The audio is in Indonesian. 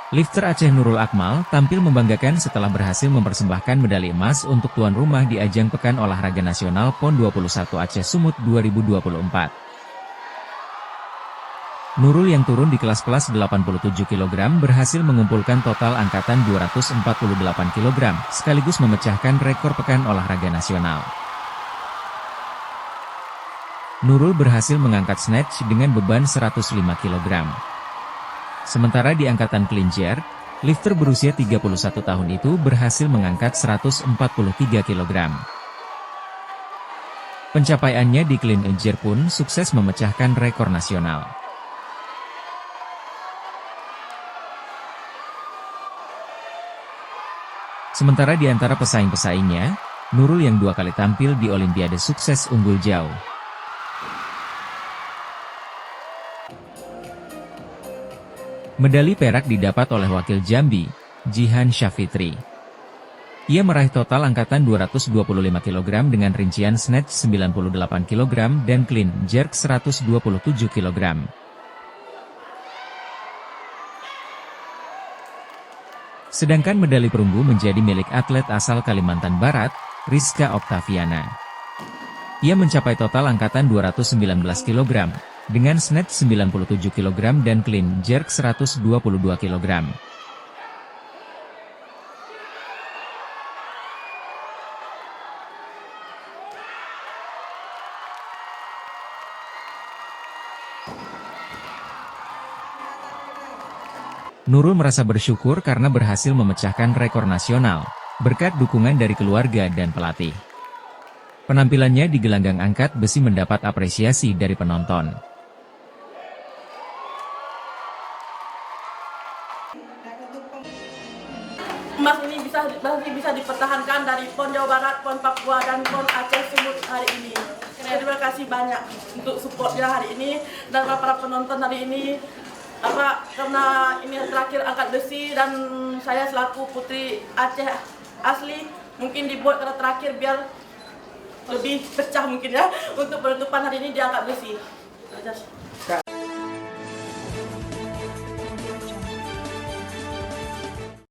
Lifter Aceh Nurul Akmal tampil membanggakan setelah berhasil mempersembahkan medali emas untuk tuan rumah di ajang Pekan Olahraga Nasional PON 21 Aceh Sumut 2024. Nurul yang turun di kelas 87 kg berhasil mengumpulkan total angkatan 248 kg, sekaligus memecahkan rekor Pekan Olahraga Nasional. Nurul berhasil mengangkat snatch dengan beban 105 kg. Sementara di angkatan clean jerk, lifter berusia 31 tahun itu berhasil mengangkat 143 kg. Pencapaiannya di clean and jerk pun sukses memecahkan rekor nasional. Sementara di antara pesaing-pesaingnya, Nurul yang 2 kali tampil di Olimpiade sukses unggul jauh. Medali perak didapat oleh wakil Jambi, Jihan Syafitri. Ia meraih total angkatan 225 kg dengan rincian snatch 98 kg dan clean jerk 127 kg. Sedangkan medali perunggu menjadi milik atlet asal Kalimantan Barat, Rizka Oktaviana. Ia mencapai total angkatan 219 kg, dengan snatch 97 kg dan clean jerk 122 kg. Nurul merasa bersyukur karena berhasil memecahkan rekor nasional, berkat dukungan dari keluarga dan pelatih. Penampilannya di gelanggang angkat besi mendapat apresiasi dari penonton. Emas ini bisa dipertahankan dari PON Jawa Barat, PON Papua, dan PON Aceh Sumut hari ini. Terima kasih banyak untuk supportnya hari ini dan para penonton hari ini. Karena ini terakhir angkat besi dan saya selaku putri Aceh asli mungkin dibuat karena terakhir biar lebih pecah mungkin ya untuk penutupan hari ini di angkat besi.